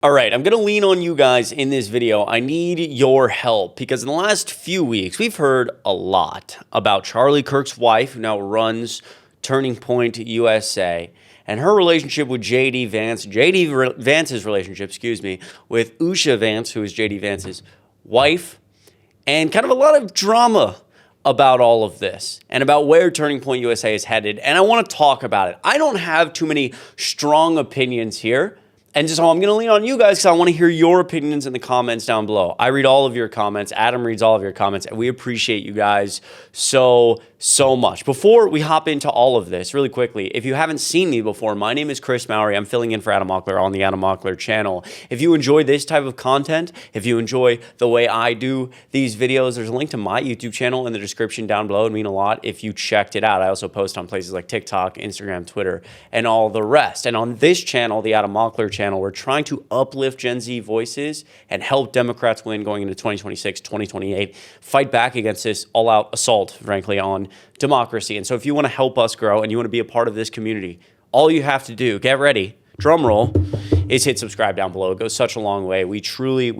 All right, I'm going to lean on you guys in this video. I need your help because in the last few weeks, we've heard a lot about Charlie Kirk's wife, who now runs Turning Point USA, and her relationship with JD Vance, JD Vance's relationship, with Usha Vance, who is JD Vance's wife, and kind of a lot of drama about all of this and about where Turning Point USA is headed. And I want to talk about it. I don't have too many strong opinions here. And so I'm going to lean on you guys because I want to hear your opinions in the comments down below. I read all of your comments. Adam reads all of your comments. And we appreciate you guys so much. Before we hop into all of this, really quickly, if you haven't seen me before, my name is Chris Mowrey. I'm filling in for Adam Mockler on the Adam Mockler channel. If you enjoy this type of content, if you enjoy the way I do these videos, there's a link to my YouTube channel in the description down below. It'd mean a lot if you checked it out. I also post on places like TikTok, Instagram, Twitter, and all the rest. And on this channel, the Adam Mockler channel, we're trying to uplift Gen Z voices and help Democrats win going into 2026, 2028, fight back against this all-out assault, frankly, on democracy. And so if you want to help us grow and you want to be a part of this community, all you have to do, get ready, drum roll, is hit subscribe down below. It goes such a long way. We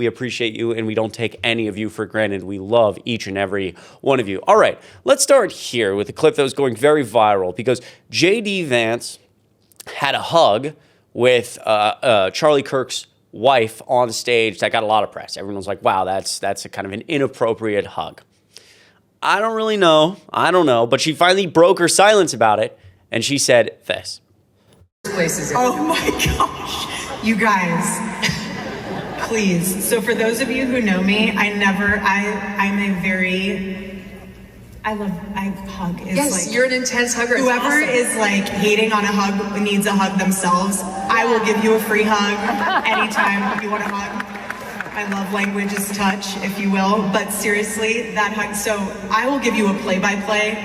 appreciate you, and we don't take any of you for granted. We love each and every one of you. All right, let's start here with a clip that was going very viral because JD Vance had a hug with Charlie Kirk's wife on stage that got a lot of press. Everyone was like, wow, that's a kind of an inappropriate hug. I don't really know. I don't know. But she finally broke her silence about it, and she said this. Oh my gosh. You guys, please. So for those of you who know me, I hug. Yes, like, you're an intense hugger. Whoever awesome. Is like hating on a hug needs a hug themselves. I will give you a free hug anytime if you want a hug. I love language is touch, if you will, but seriously, that hug. So I will give you a play-by-play.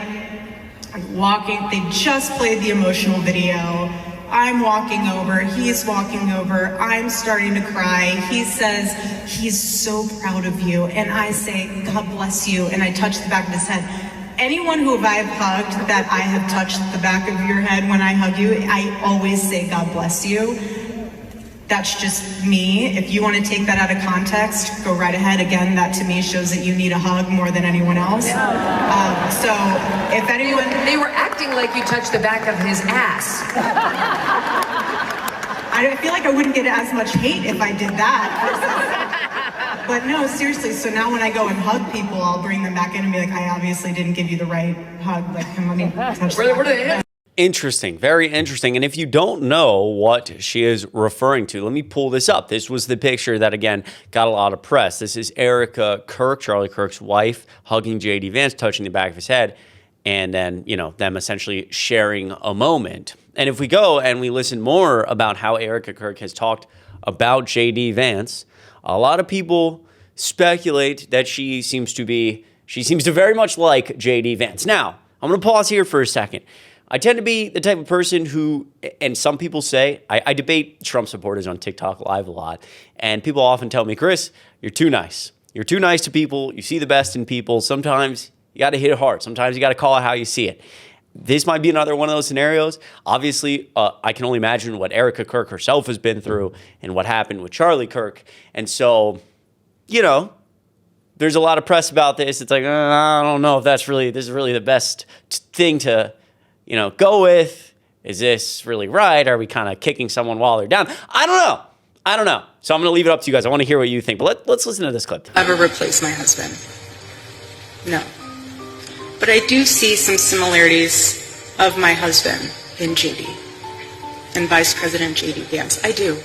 I'm walking, they just played the emotional video. I'm walking over, he's walking over, I'm starting to cry. He says, he's so proud of you. And I say, God bless you. And I touch the back of his head. Anyone who I've hugged that I have touched the back of your head when I hug you, I always say, God bless you. That's just me. If you want to take that out of context, go right ahead. Again, that to me shows that you need a hug more than anyone else. So if anyone... They were acting like you touched the back of his ass. I feel like I wouldn't get as much hate if I did that. But no, seriously, so now when I go and hug people, I'll bring them back in and be like, I obviously didn't give you the right hug. Like, let me touch that. Interesting, very interesting. And if you don't know what she is referring to, let me pull this up. This was the picture that, again, got a lot of press. This is Erika Kirk, Charlie Kirk's wife, hugging JD Vance, touching the back of his head, and then, them essentially sharing a moment. And if we go and we listen more about how Erika Kirk has talked about JD Vance, a lot of people speculate that she seems to very much like JD Vance. Now, I'm going to pause here for a second. I tend to be the type of person who, and some people say, I debate Trump supporters on TikTok Live a lot, and people often tell me, Chris, you're too nice. You're too nice to people. You see the best in people. Sometimes you got to hit it hard. Sometimes you got to call it how you see it. This might be another one of those scenarios. Obviously, I can only imagine what Erika Kirk herself has been through and what happened with Charlie Kirk. And so, there's a lot of press about this. It's like, I don't know if this is really the best thing to go with. Is this really right? Are we kind of kicking someone while they're down? I don't know. So I'm going to leave it up to you guys. I want to hear what you think. But let's listen to this clip. Ever replace my husband? No. But I do see some similarities of my husband in JD and Vice President JD Vance. I do.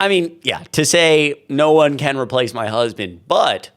I mean, yeah, to say no one can replace my husband, but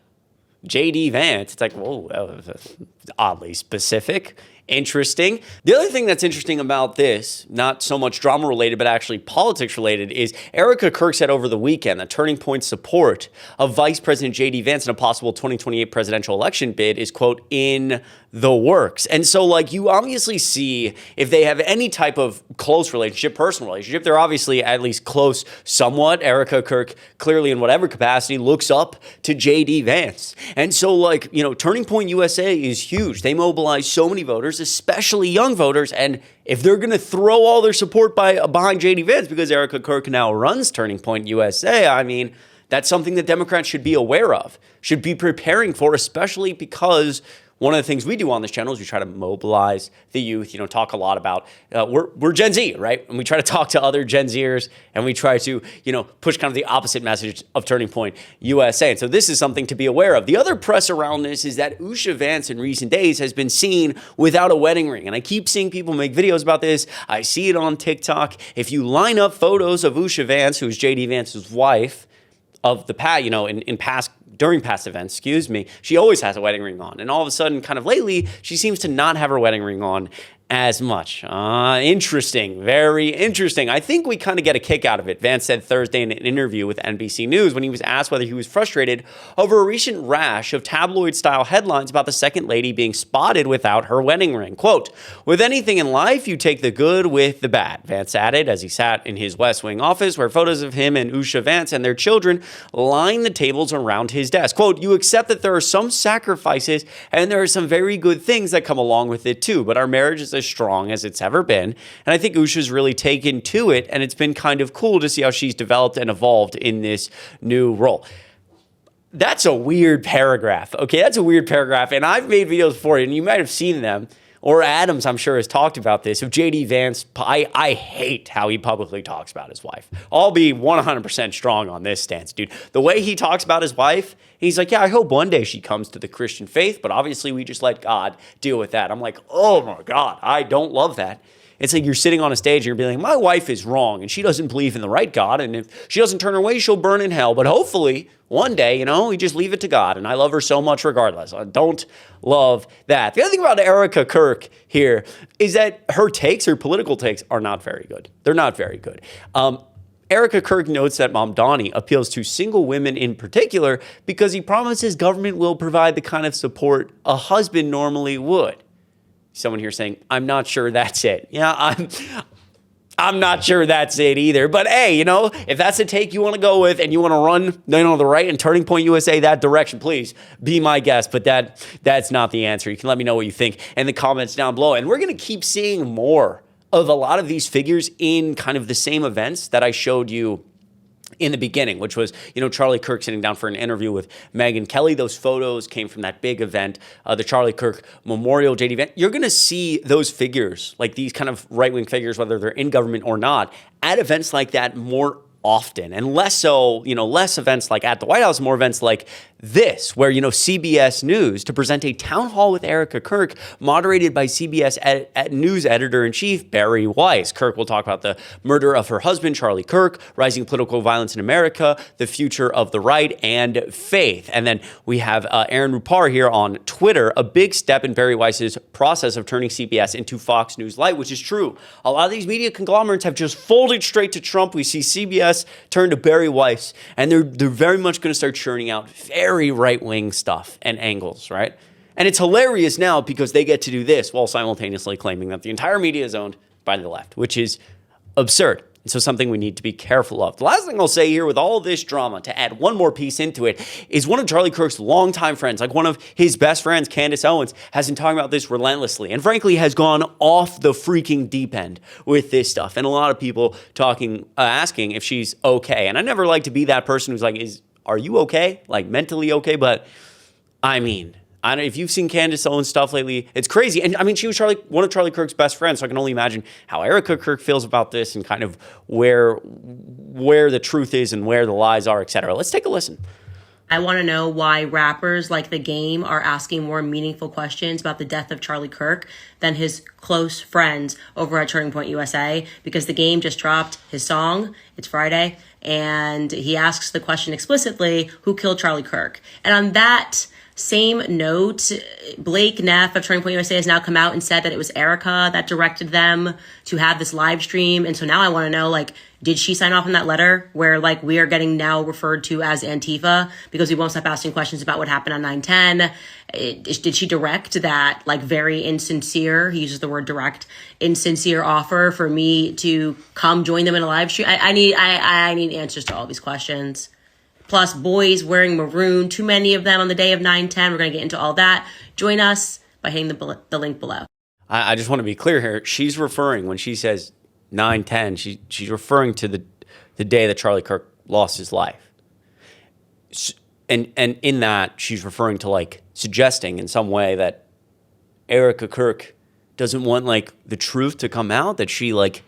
JD Vance, it's like, whoa, that was oddly specific. Interesting. The other thing that's interesting about this, not so much drama related, but actually politics related, is Erika Kirk said over the weekend that Turning Point's support of Vice President JD Vance in a possible 2028 presidential election bid is, quote, in the works. And so, like, you obviously see if they have any type of close relationship, personal relationship, they're obviously at least close somewhat. Erika Kirk, clearly in whatever capacity, looks up to JD Vance. And so, like, Turning Point USA is huge. They mobilize so many voters, especially young voters. And if they're going to throw all their support behind JD Vance because Erika Kirk now runs Turning Point USA, I mean, that's something that Democrats should be aware of, should be preparing for, especially because one of the things we do on this channel is we try to mobilize the youth, talk a lot about, we're Gen Z, right? And we try to talk to other Gen Zers and we try to, push kind of the opposite message of Turning Point USA. And so this is something to be aware of. The other press around this is that Usha Vance in recent days has been seen without a wedding ring. And I keep seeing people make videos about this. I see it on TikTok. If you line up photos of Usha Vance, who's JD Vance's wife, of the past, during past events, she always has a wedding ring on. And all of a sudden, kind of lately, she seems to not have her wedding ring on as much. Interesting, very interesting. I think we kind of get a kick out of it. Vance said Thursday in an interview with NBC News when he was asked whether he was frustrated over a recent rash of tabloid-style headlines about the second lady being spotted without her wedding ring. Quote, "With anything in life, you take the good with the bad," Vance added as he sat in his West Wing office where photos of him and Usha Vance and their children line the tables around his desk. Quote, "You accept that there are some sacrifices and there are some very good things that come along with it too, but our marriage is as strong as it's ever been." And I think Usha's really taken to it, and it's been kind of cool to see how she's developed and evolved in this new role. That's a weird paragraph. Okay, that's a weird paragraph, and I've made videos for you, and you might have seen them. Or Adams, I'm sure, has talked about this. Of JD Vance, I hate how he publicly talks about his wife. I'll be 100% strong on this stance, dude. The way he talks about his wife, he's like, yeah, I hope one day she comes to the Christian faith, but obviously we just let God deal with that. I'm like, oh my God, I don't love that. It's like you're sitting on a stage and you're being like, my wife is wrong and she doesn't believe in the right God. And if she doesn't turn her way, she'll burn in hell. But hopefully one day, we just leave it to God. And I love her so much regardless. I don't love that. The other thing about Erika Kirk here is that her political takes are not very good. They're not very good. Erika Kirk notes that Mamdani appeals to single women in particular because he promises government will provide the kind of support a husband normally would. Someone here saying, I'm not sure that's it. Yeah, I'm not sure that's it either. But hey, if that's the take you want to go with and you want to run, the right and Turning Point USA that direction, please be my guest. But that's not the answer. You can let me know what you think in the comments down below. And we're going to keep seeing more of a lot of these figures in kind of the same events that I showed you in the beginning, which was, Charlie Kirk sitting down for an interview with Megyn Kelly. Those photos came from that big event, the Charlie Kirk Memorial, JD Vance. You're going to see those figures, like these kind of right-wing figures, whether they're in government or not, at events like that more often, and less so, less events like at the White House, more events like this, where, CBS News to present a town hall with Erika Kirk, moderated by CBS News editor-in-chief Barry Weiss. Kirk will talk about the murder of her husband, Charlie Kirk, rising political violence in America, the future of the right, and faith. And then we have Aaron Rupar here on Twitter, a big step in Barry Weiss's process of turning CBS into Fox News Light, which is true. A lot of these media conglomerates have just folded straight to Trump. We see CBS turn to Barry Weiss, and they're very much going to start churning out very right-wing stuff and angles, right? And it's hilarious now because they get to do this while simultaneously claiming that the entire media is owned by the left, which is absurd. And so something we need to be careful of. The last thing I'll say here with all this drama, to add one more piece into it, is one of Charlie Kirk's longtime friends, like one of his best friends, Candace Owens, has been talking about this relentlessly and frankly has gone off the freaking deep end with this stuff. And a lot of people asking if she's okay. And I never like to be that person who's like, are you okay? Like mentally okay? But I mean, if you've seen Candace Owens stuff lately, it's crazy. And I mean, she was one of Charlie Kirk's best friends, so I can only imagine how Erika Kirk feels about this and kind of where the truth is and where the lies are, etc. Let's take a listen. I want to know why rappers like The Game are asking more meaningful questions about the death of Charlie Kirk than his close friends over at Turning Point USA, because The Game just dropped his song. It's Friday. And he asks the question explicitly, who killed Charlie Kirk? And on that same note, Blake Neff of Turning Point USA has now come out and said that it was Erika that directed them to have this live stream. And so now I want to know, did she sign off on that letter where, we are getting now referred to as Antifa because we won't stop asking questions about what happened on 9/10? Did she direct that, very insincere, he uses the word direct, insincere offer for me to come join them in a live stream? I need answers to all these questions. Plus, boys wearing maroon, too many of them on the day of 9/10. We're going to get into all that. Join us by hitting the link below. I just want to be clear here. She's referring, when she says 9/10, she's referring to the day that Charlie Kirk lost his life. And in that, she's referring to like suggesting in some way that Erika Kirk doesn't want like the truth to come out, that she like,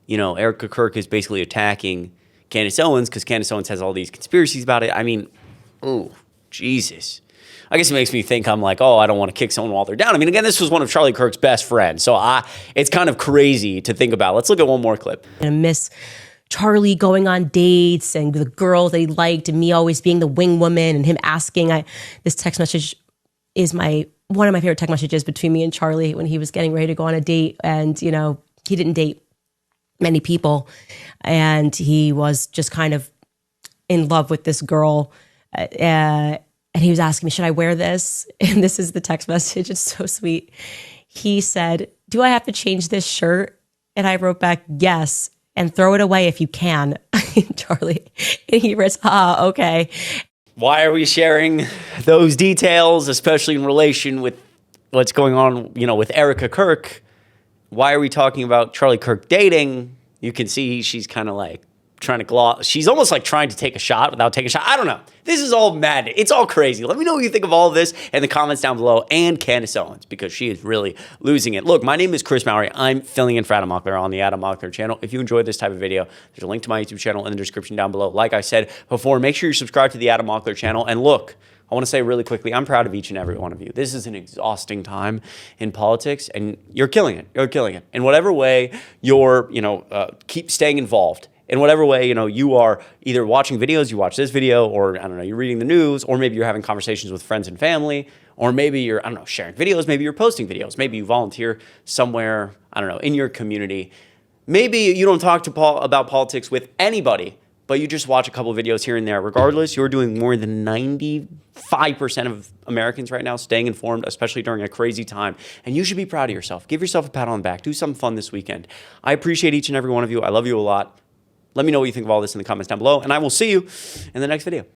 you know, Erika Kirk is basically attacking Candace Owens because Candace Owens has all these conspiracies about it. I mean, oh, Jesus. I guess it makes me think I'm like, oh, I don't want to kick someone while they're down. I mean, again, this was one of Charlie Kirk's best friends. So it's kind of crazy to think about. Let's look at one more clip. I miss Charlie going on dates and the girls that he liked and me always being the wing woman and him asking. This text message is one of my favorite text messages between me and Charlie when he was getting ready to go on a date. And, you know, he didn't date many people. And he was just kind of in love with this girl. And he was asking me, should I wear this? And this is the text message. It's so sweet. He said, do I have to change this shirt? And I wrote back, yes. And throw it away if you can. Charlie. And he writes, okay. Why are we sharing those details, especially in relation with what's going on, you know, with Erika Kirk? Why are we talking about Charlie Kirk dating? You can see she's kind of like trying to gloss. She's almost like trying to take a shot without taking a shot. I don't know. This is all mad. It's all crazy. Let me know what you think of all of this in the comments down below, and Candace Owens, because she is really losing it. Look, my name is Chris Mowrey. I'm filling in for Adam Mockler on the Adam Mockler channel. If you enjoyed this type of video, there's a link to my YouTube channel in the description down below. Like I said before, make sure you subscribe to the Adam Mockler channel. And look, I want to say really quickly, I'm proud of each and every one of you. This is an exhausting time in politics, and you're killing it. You're killing it. In whatever way you're, keep staying involved. In whatever way, you are either watching videos, you watch this video, or I don't know, you're reading the news, or maybe you're having conversations with friends and family, or maybe you're, I don't know, sharing videos, maybe you're posting videos, maybe you volunteer somewhere, I don't know, in your community. Maybe you don't talk about politics with anybody, but you just watch a couple of videos here and there. Regardless, you're doing more than 95% of Americans right now staying informed, especially during a crazy time. And you should be proud of yourself. Give yourself a pat on the back. Do something fun this weekend. I appreciate each and every one of you. I love you a lot. Let me know what you think of all this in the comments down below, and I will see you in the next video.